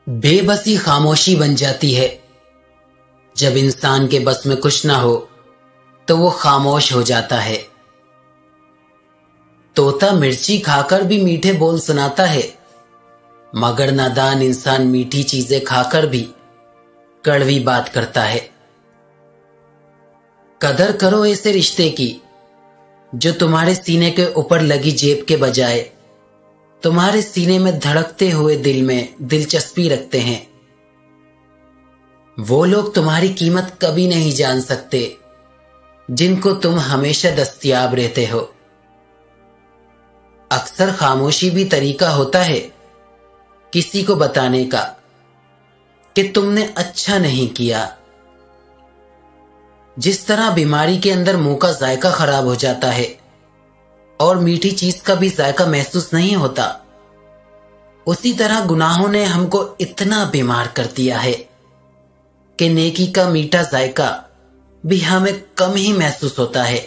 बेबसी खामोशी बन जाती है। जब इंसान के बस में कुछ ना हो तो वो खामोश हो जाता है। तोता मिर्ची खाकर भी मीठे बोल सुनाता है, मगर नादान इंसान मीठी चीजें खाकर भी कड़वी बात करता है। कदर करो ऐसे रिश्ते की जो तुम्हारे सीने के ऊपर लगी जेब के बजाय तुम्हारे सीने में धड़कते हुए दिल में दिलचस्पी रखते हैं। वो लोग तुम्हारी कीमत कभी नहीं जान सकते जिनको तुम हमेशा दस्तयाब रहते हो। अक्सर खामोशी भी तरीका होता है किसी को बताने का कि तुमने अच्छा नहीं किया। जिस तरह बीमारी के अंदर मुंह का जायका खराब हो जाता है और मीठी चीज का भी जायका महसूस नहीं होता, उसी तरह गुनाहों ने हमको इतना बीमार कर दिया है कि नेकी का मीठा जायका भी हमें कम ही महसूस होता है।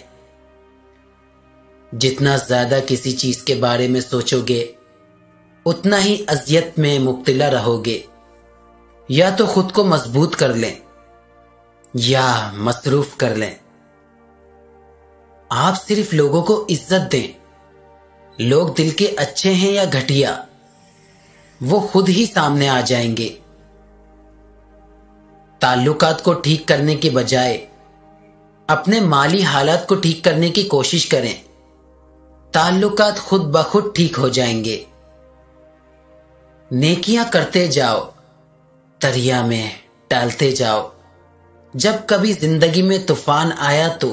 जितना ज्यादा किसी चीज के बारे में सोचोगे उतना ही अजियत में मुब्तला रहोगे। या तो खुद को मजबूत कर लें या मसरूफ कर लें। आप सिर्फ लोगों को इज्जत दें। लोग दिल के अच्छे हैं या घटिया वो खुद ही सामने आ जाएंगे। ताल्लुकात को ठीक करने के बजाय अपने माली हालात को ठीक करने की कोशिश करें। ताल्लुकात खुद ब खुद ठीक हो जाएंगे। नेकियां करते जाओ, दरिया में डालते जाओ। जब कभी जिंदगी में तूफान आया तो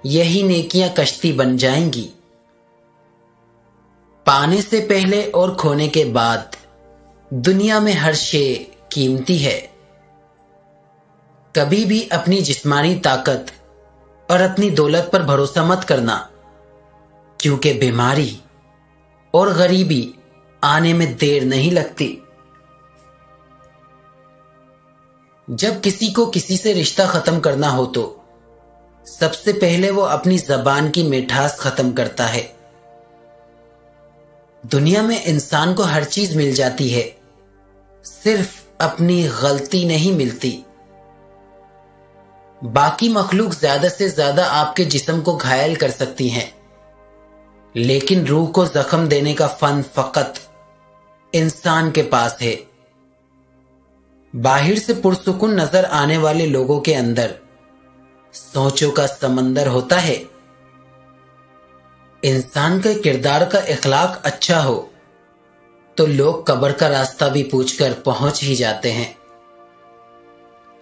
यही नेकियां कश्ती बन जाएंगी। पाने से पहले और खोने के बाद दुनिया में हर शे कीमती है। कभी भी अपनी जिस्मानी ताकत और अपनी दौलत पर भरोसा मत करना, क्योंकि बीमारी और गरीबी आने में देर नहीं लगती। जब किसी को किसी से रिश्ता खत्म करना हो तो सबसे पहले वो अपनी जबान की मिठास खत्म करता है। दुनिया में इंसान को हर चीज मिल जाती है, सिर्फ अपनी गलती नहीं मिलती। बाकी मखलूक ज्यादा से ज्यादा आपके जिस्म को घायल कर सकती हैं, लेकिन रूह को जख्म देने का फन फकत इंसान के पास है। बाहर से पुरसुकून नजर आने वाले लोगों के अंदर सोचों का समंदर होता है। इंसान के किरदार का इखलाक अच्छा हो तो लोग कब्र का रास्ता भी पूछकर पहुंच ही जाते हैं।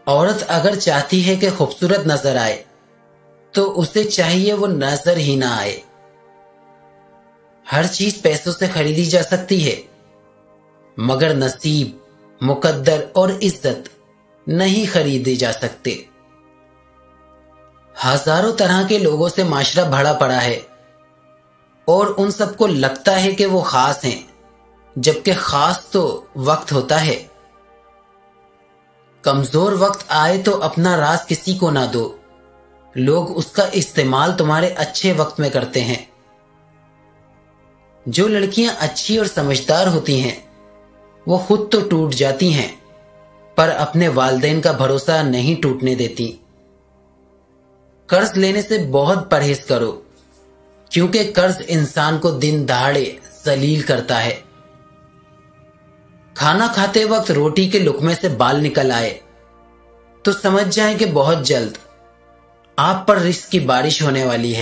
औरत अगर चाहती है कि खूबसूरत नजर आए तो उसे चाहिए वो नजर ही ना आए। हर चीज पैसों से खरीदी जा सकती है, मगर नसीब, मुकद्दर और इज्जत नहीं खरीदे जा सकते। हजारों तरह के लोगों से माशरा भरा पड़ा है और उन सबको लगता है कि वो खास हैं, जबकि खास तो वक्त होता है। कमजोर वक्त आए तो अपना राज किसी को ना दो। लोग उसका इस्तेमाल तुम्हारे अच्छे वक्त में करते हैं। जो लड़कियां अच्छी और समझदार होती हैं वो खुद तो टूट जाती हैं, पर अपने वालिदैन का भरोसा नहीं टूटने देती। कर्ज लेने से बहुत परहेज करो, क्योंकि कर्ज इंसान को दिन दहाड़े जलील करता है। खाना खाते वक्त रोटी के लुकमे से बाल निकल आए तो समझ जाएं कि बहुत जल्द आप पर रिस्क की बारिश होने वाली है।